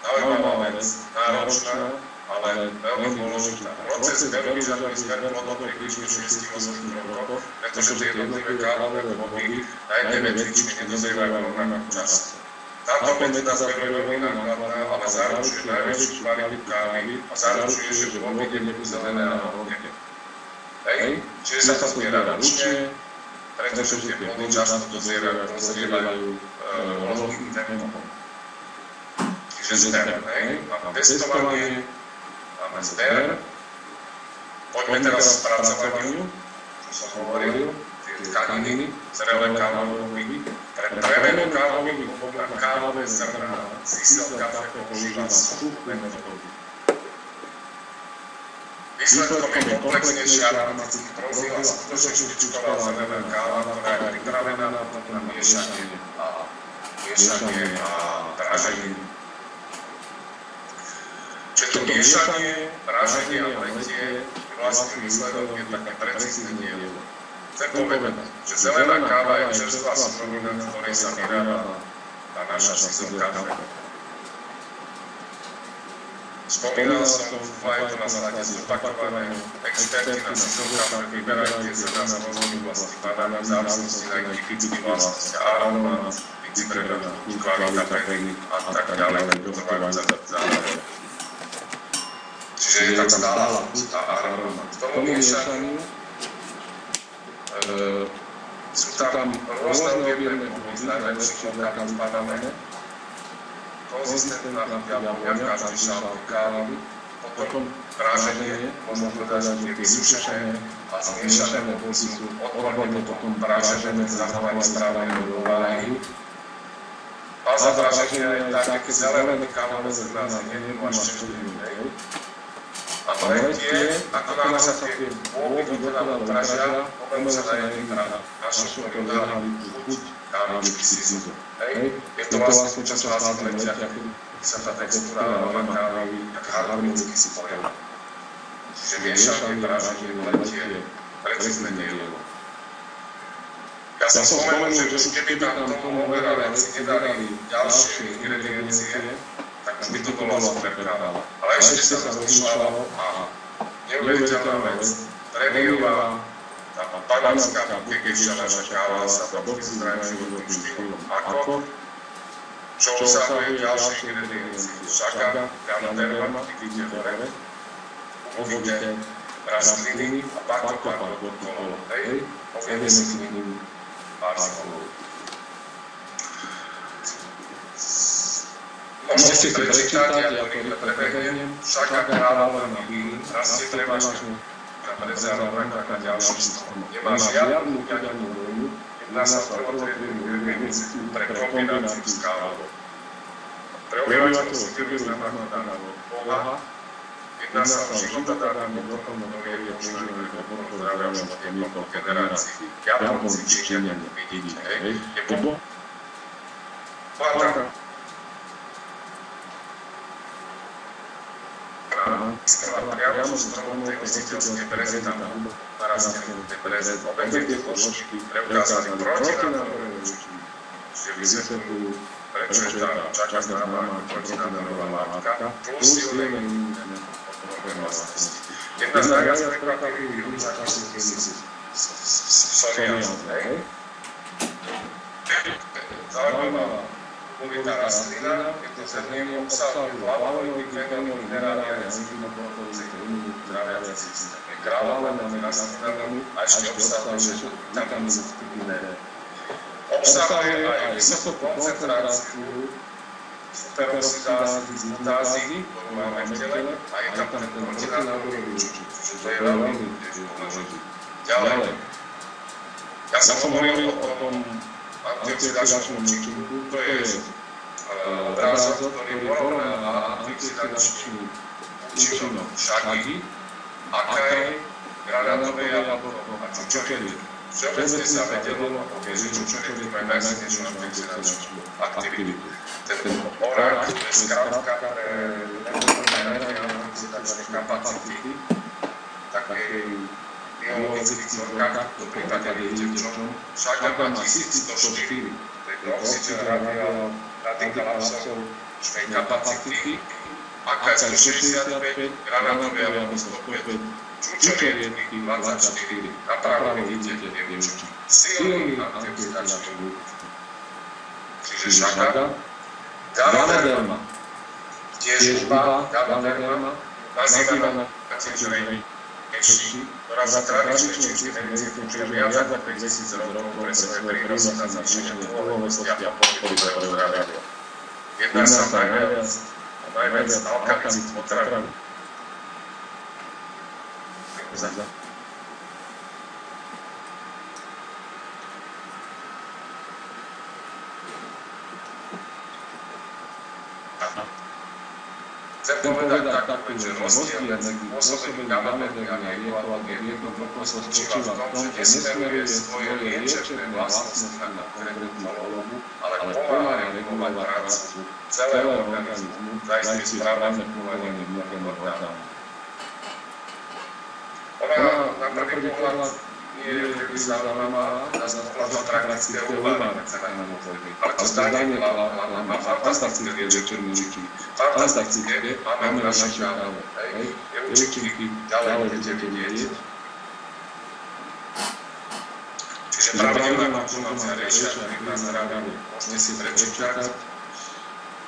A: Zaujímavá vec, náročná, ale veľmi dôležitá. Proces zberu vyžaduje zber plodov približne 6-8 rokov, pretože tie jednotlivé kávové plody na jednej vetvičke nedozrievajú rovnakú časť. Táto metóda zberu je veľmi nákladná, ale zaručuje najväčšiu kvalitu kávy a zaručuje, že plody nebudú zelené a hodne. Čiže sa to zbiera ručne, pretože tie plody často dozrievajú rôznym tempom. Čiže zber, máme testovanie, máme zber. Poďme teraz k spracovaniu, čo som hovoril, tie tkaniny, zrelé kávové bobby. Pre premenu kávových bobov na kávové zrná Zysel Café používa súdne metódy. Výsledkom je komplexnejší aromatický profil a skutočne špičková zelená káva, ktorá je pripravená na miešanie a praženie. Čiže to miešanie, praženie a letie vlastne výsledok je také precízne dielo. Chcem povedať, že zelená káva je čerstvá surovina, z ktorej sa vyrába tá naša Zysel Café. Spomínal som, je to na slade zopakované, experti na Zysel Café vyberajú tie zrná z rôznych vlastí banána, závislosti na ich typických vlastnostiach, aromát, princíp prebrania, kvalita peny a tak ďalej, trvajú za zároveň. Čiže je tam stála chuť a aromát. K tomu miešaniu sú tam rôzne objemné bobby, najlepších lokálnych banáne, konzistentná vôňa v každej šálke kávy, potom praženie, možno povedať, že tie vysušené a zmiešané bobby sú odborne potom pražené, zachovanie správnej rovnováhy. Fáza praženia je tak, keď zelené kávové zrná zjednú až 4 minút. A mletie, ako náhle sa tie bobby dokonale pražia, pomenú sa na jedný prach. Našu dodali tú chuť kávičky Zysel. Je to vlastne čas fázy mletia, kedy sa tá textúra a aroma kávy tak harmonicky spojená. Čiže miešanie, praženie, mletie, precízne dielo. Ja som spomenul, že keby tam tomu overaveci nedali ďalšie ingrediencie, tak by to bolo super káva. Ale ešte sa rozmýšľalo a neuveriteľná vec, Treviová, tá pananská kekejšia naša káva sa obzdrajú životným štýlom ako, čo obsahuje ďalšie ingrediencie. Šaga, ganoderma, vidíte hore, uvidíte rastliny a bakopár okolo, povieme si k nim pár slov. Môžete si prečítať, ja to rýchle prebehnem. Šaga, kráľová na bílin, rastie prevažne na brezárov ako ďalší strom. Nemá žiadnu ťaňanú vojnu, jedná sa o prvotriednú ingrediencie pre kombináciu s kávou. Pre obyvateľov si významná daná Boha, jedná sa o životodárny doplnok, ktorý je používaný pre podporu zdravia už od niekoľko generácií. Japonci, Číňania, vidíte, je bohatá priamo zo stromov tej hostiteľskej brezy tam narastené tej brezy. Obe tieto zložky preukázali protinádorové účinky. Čiže vysvetľujú, prečo je tá čaká známa ako protinádorová látka, plus silné imunitné vlastnosti. Jedna z najviac prekvapivých výrobcov sú
B: psoriáze. Zaujímavá komunitá rastlina, je to zrnivo, obsahuje flavonoidy, fenoly, minerály a enzymy, tráviace systémy. Kráľovnými rastlinami a ešte obsahuje všetko vitamíny skupiny D. Obsahuje aj vysokú koncentráciu superoxidázy z glutázy, ktorú máme v tele, a je tam ten protinádorový účinok, čiže to je veľmi dôležité. Ďalej. Ja som hovoril o tom antioxidačnom účinku, to je obrázok, ktorý porovnáva antioxidačný účinok šagy, aké, granátové jablko a čučoriedky. Všeobecne sa vedelo, že čučoriedky majú najsilnejšiu antioxidačnú aktivitu. Ten orák, to je skrátka pre meranie antioxidačnej kapacity takej biologických vzorkách, v prípade vidíte v čom. Šaga má 1104, to je oxygen radikálavcov čnej kapacity, aká je 165, granátové jablko 105, čučoriedky 24, napravo vidíte dievča. Silný antioxidačný účinok. Čiže šaga, Ganoderma, tiež huba, Ganoderma, nazývaná tiež rejneši, ktorá sa tradične v čínskej medicíne používa viac ako 5000 rokov pre svoje prínosy na zvýšenie úlohovosti a podpory pre zdravia. Jedná sa najviac alkalických potravín. Chcem povedať takú vec, že rozdiel medzi pôsobením ganodermy a liekov a liekov spočíva v tom, že nesmeruje svoje liečebné vlastnosti na konkrétnu chorobu, ale pomáha regulovať prácu celého organizmu, zajistiť správne fungovanie vnútorných orgánov. Ona na prvý pohľad nie je veľmi zaujímavá z pohľadu praktického vybavenia cenného zložby. Ale to zdanie má fantastické liečebné účinky. Fantastické máme v našej káve. Tie účinky ďalej budete vidieť. Čiže pravidelná konzumácia riešia vplyv na zdravie. Môžete si prečítať,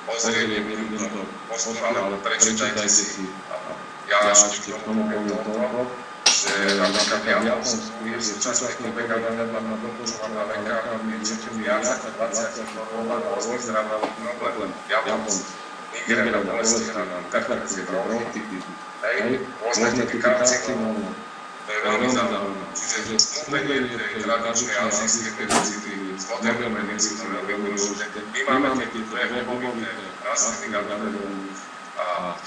B: pozrieť minúto postupne, alebo prečítajte si. Ja ešte k tomu poviem toľko, že napríklad v Japonsku je v súčasnej dobe ganoderma doporučovaná lekármi liečení viac ako 20 chorôb a rôznych zdravotných problémov. Japonsku. Migréna, bolestivá, hypertenzie, bronchitis, rôzne typy karcinómov. To je veľmi zaujímavé. Čiže smúpenie tej tradičnej azijskej medicíny s modernou medicínou je veľmi dôležité. My máme tieto dve bobovité rastliny ganodermu a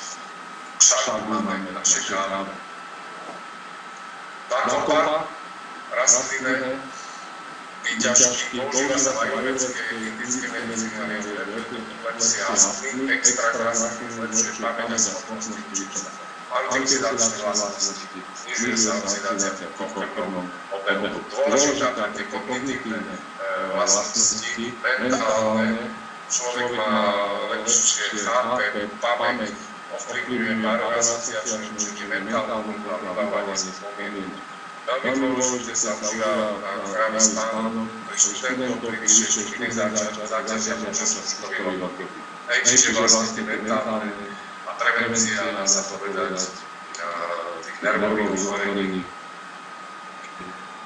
B: šagu máme v našej káve. Bakopa, rastlinné, výťažky, používa sa v ajurvédskej indickej medicíne a lepšie astmy, extrakt rastlín zlepšuje pamäť a schopnosti vyčítať. Antioxidačné vlastnosti, znižuje sa oxidácia v krvnom obehu. Dôležitá pre tie kognitívne vlastnosti, mentálne, človek má lepšie chápe, pamäť, ovplyvňuje parasociačné účinky, mentálnu vybavovanie spomienky. Veľmi dôležité sa používa na zdravý spánok pre študentov pri vyšších iných záťažiach počas študových rokov. Čiže vlastne mentálne a prevencia, dá sa povedať, tých nervových ochorení.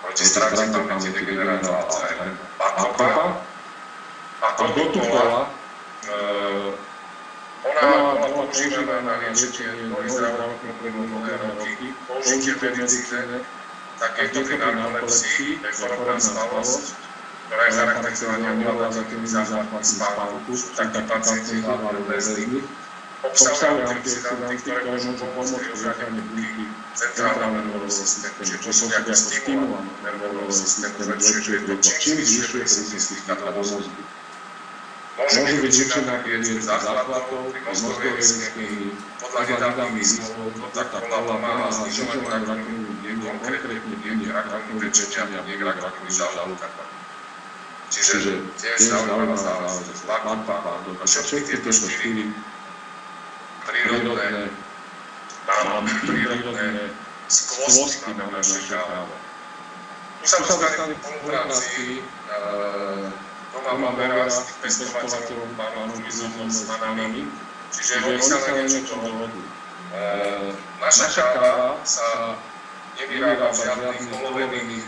B: Proti strate pamäti, degenerácia Alzheimer. Bakopa a kotupola, ona bola používaná na liečenie mnohých zdravotných problémov moderné roky. Použitie v medicíne takéto pri narkolepsii, to je chorobná spavosť, ktorá je charakterizovaná neovládnutelnými záchvatmi spánku, takí pacienti hlavne obézní. Obsahuje antioxidanty, ktoré môžu pomôcť pri ochrane bunky centrálneho nervového systému, čiže pôsobia ako stimulant nervového systému, zlepšuje to, čím zvyšuje prísnych katabózov. Môžu byť účinná pri liečbe záchvatov, pri mozgovej ischémii, podľa nedávnych výskumov, Coca-Cola pomáha znižovaniu rakoviny buniek, konkrétne buniek rakoviny pečenia a buniek rakoviny žalúdka. Čiže tiež zaujímavá záležitosť. Bakopa a všetky tieto štyri prírodné skvosty máme v našej káve.
A: Tu sa dostane v spolupráci Doma Bera s pestovateľom pánom Klizom s Manami, čiže oni sa na niečo dohodli. Naša káva sa nevyrába v žiadnych olovených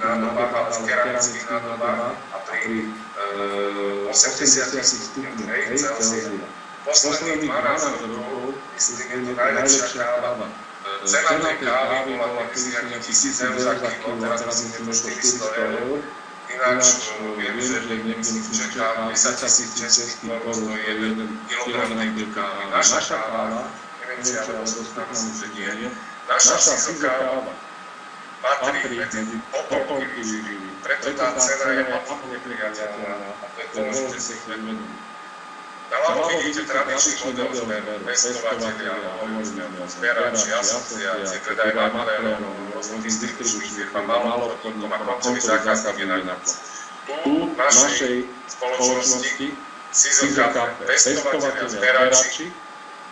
A: nádobách, ale v keramických nádobách a pri 80 stupňoch Celzia. Posledných 12 rokov, myslím, je to najlepšia káva. Cena tej kávy bola kedysi nejakých 1000 eur za kilo, teraz myslím, že 400 eur. Ináč viem, že v Čechách 10 000 českých korún stojí 1 kilogram tejto kávy. Naša káva, neviem, či ja to dostupná že nie, naša sizokáva patrí medzi popolky živiny. Preto tá cena je absolútne priateľná a to môžete si uvedomiť. Naľavo vidíte tradičný model pestovateľia, zbierači, asociácie, teda aj maklérom, rôznych distribúcií, malou obchodníkom a koncový zákazník je na konci. Tu v našej spoločnosti Sizoka pestovateľia, zbierači,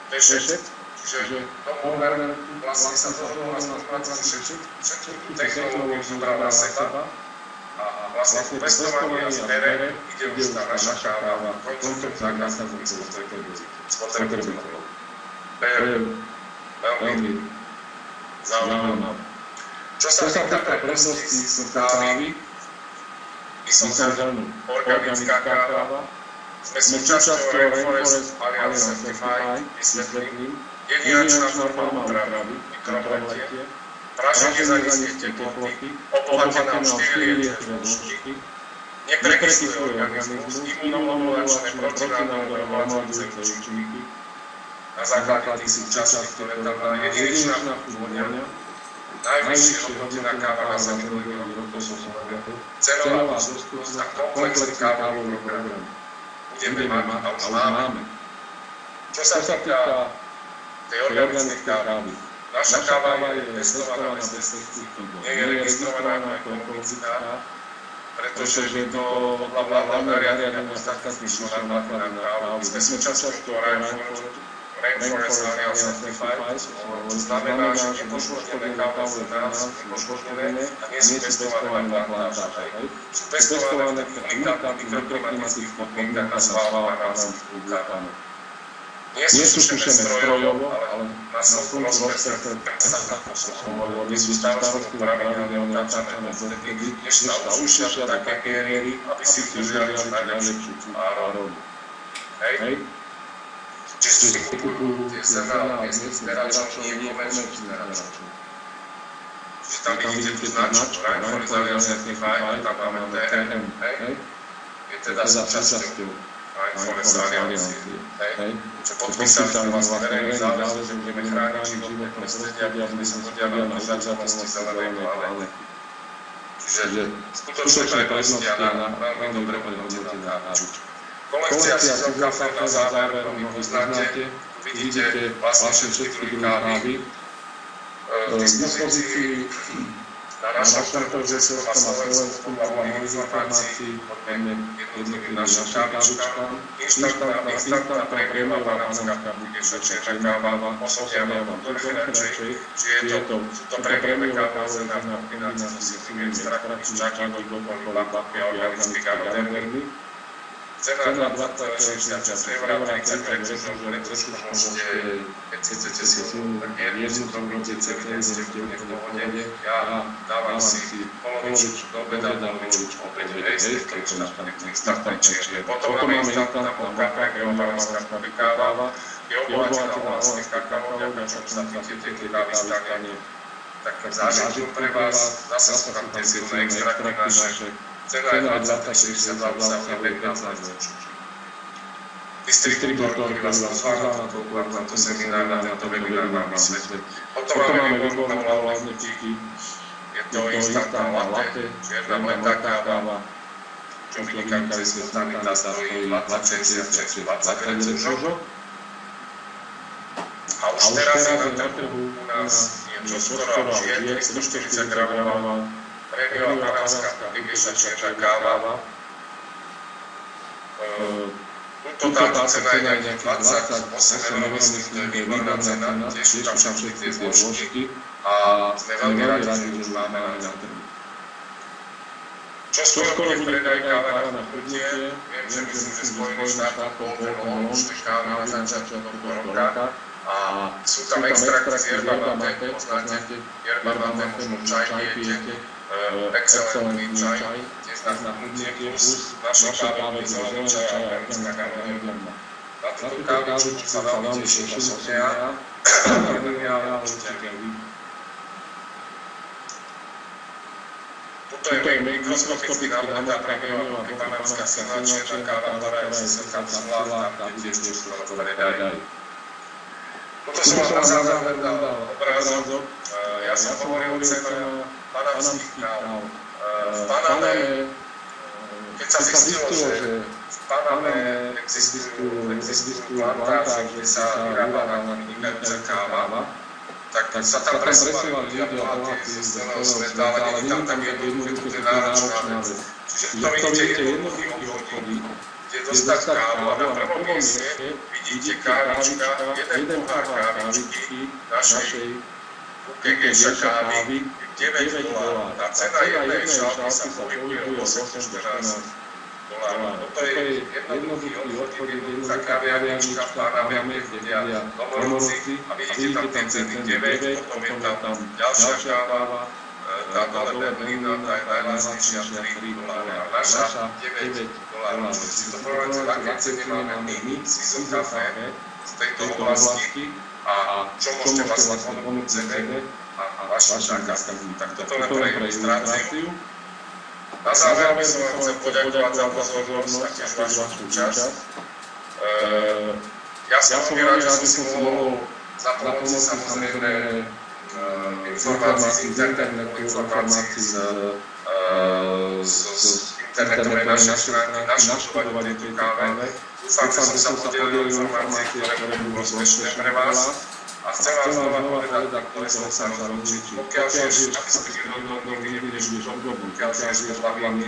A: Pešet, čiže Domover vlastne sa zhodol na spolupráci všetkú technológiu zobral na seba a vlastne pestovanie a zbere ide už tá naša káva koncom zákazníkov spotrebiteľov. To je veľmi zaujímavé. Čo sa týka prednosti kávy, my som organická káva, sme súčasťou Rainforest Alliance Certified, vysvetlím, jedinečná forma úpravy, mikroletie, praženie za nízkej teploty, obohatená o 4 litre vložky, neprekysluje organizmus, imunomodulačné protinárodové omladzujúce účinky, na základe tých súčastí, ktoré tam má jedinečná vôňa, najvyššie hodnotená káva na zemi rokov cenová dostupnosť a komplexný kávový program. Budeme mať a už máme. Čo sa týka tej organickej kávy, naša káva je testovaná bez pesticídov, nie je registrovaná ako ekologická, pretože je to podľa vládneho nariadenia ostatných náklady na kávu. My sme súčasťou Rainforest Alliance Certified, to znamená, že nepoškodené kávové nás nepoškodené a nie sú pestované na plantážach. Sú pestované v unikátnych mikroklimatických podmienkach na sválach a ránskych vulkánoch. Nie sú sušené strojovo, ale na slnku rozprestreté nie sú starostlivo pravidelne otáčané vtedy, než sa usušia do také miery, aby si udržali čo najlepšiu arómu. Hej? Čiže si kupujú tie sená od miestnych zberačov, nie komerčných zberačov. Čiže tam vidíte tú značku Rainforest Alliance Certified, tam máme TM, hej? Je teda súčasťou Rainforest Alliance, hej? Čiže podpísali sme vlastne verejný záväzok, že budeme chrániť životné prostredie, aby sme sa podielali na udržateľnosti zelenej planety. Čiže skutočné prednosti a veľmi dobre hodnotená náručka. Kolekcia Sizoka na záver, my poznáte, vidíte vlastne všetky druhy kávy. V dispozícii na našom trhu na Slovensku máme informácií o jednotlivým našim kávičkám. Instantná premiová panenská budeš čierna káva, osobne vám to radšej, že je to premiové káva na kombinácii s jednotlivými extraktmi, šťatíky, boboli, papy a organických aromerny. Cena 20,60 eur, 30 eur, trošku môžete, keď chcete si tak jednu probíte, keď ste v pohode, ja dávam si polovičku do obeda, polovičku obede, hej, keď už tam startnej čierne. Potom máme instantná moka, geobarmanská káva, je obohatená vlastne kakaovou, čo sa týka tej kávy stane takým zážitkom pre vás, zase sú tam tie silné extrakty naše. Cena je 20,60 obsahuje 15 ročí. Distribútor, ktorý vás pozváva na tento seminár, na tento webinár vám vysvetlí. Potom máme výbornú hlavne piky. Je to instantná latte, čierna mletá káva, čo vynikajúce spontánita stojí 20,66, 20 eur. A už teraz je na trhu u nás čoskoro už je 340 gramová premiová panenská vypieša čierna káva. Tuto táto cena je nejakých 28 eur, myslím, to je výborná cena, tiež sú tam všetky tie zložky a sme veľmi radi, že už máme na trhu. Čo skoro bude predaj káva na chudnutie. Viem, že myslím, že Spojených štátov bol ten launch tej kávy na začiatku tohto roka. A sú tam extrakty z yerba mate, poznáte yerba mate, možno čaj pijete, excelentný čaj, tiež na chudnutie, plus v našej káve je zelený čaj a arménska káva yerba. Na túto kávičku sa veľmi teším osobne ja, určite vy. Tuto je mikroskopický námeta premiová panamská silná čierna káva, ktorá je z kapsula, tam kde tiež to predaj. Toto som vám na záver dal obrázok. Ja som hovoril o cene panamských káv. V Paname, keď sa zistilo, že v Paname existujú plantáže, kde sa vyrába vynikajúca káva, tak sa tam presúvali ľudia bohatí z celého sveta, ale nie je tam tak jednoduché, to je náročná vec. Čiže to vidíte jednoduchý obchodík, kde dostať kávu a na prvom mieste vidíte kávička, jeden pohár kávičky našej Geisha kávy je $9. Tá cena jednej šálky sa pohybuje od 8 do $14. Toto je jednoduchý obchod, jednoduchá kaviarnička v Paname, kde vedia domorodci a vidíte tam tie ceny 9, potom je tam ďalšia káva, tá dole Berlína, tá je najlacnejšia $3 a naša $9. Čiže si to porovnáte, aké ceny máme my, Season Café z tejto oblasti a čo môžete vlastne ponúknuť cene a vašim zákazníkom. Tak toto len pre ilustráciu. Na záver by som vám chcel poďakovať za pozornosť a tiež vašu účasť. Ja som veľmi rád, že som si mohol za pomoci samozrejme informácií z internetu, informácií z internetovej našej stránky, naštudovať tejto káve. Dúfam, že som sa podelil informácie, ktoré budú prospešné pre vás. A chcem vás znova povedať, ktoré som sa rozhodnúť. Pokiaľ žiješ, aby ste byli hodnotní, nikdy nebudeš obdobný. Pokiaľ žiješ podľa mňa,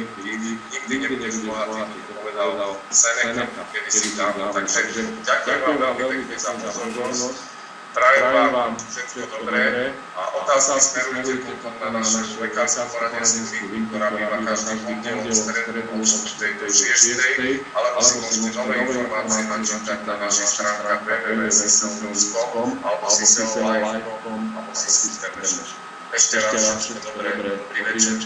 A: nikdy nebudeš bohatý. To povedal Seneca, kedysi dávno. Takže ďakujem vám veľmi pekne za pozornosť. Prajem vám všetko dobré a otázky smerujte potom na našu lekárskú poradenskú linku, ktorá býva každý pondelok v stredu od 4. do 6. alebo si môžete nové informácie načítať na našich stránkach www.sisel.com alebo sisel.com alebo sisel.com. Ešte raz všetko dobré, dobrý večer.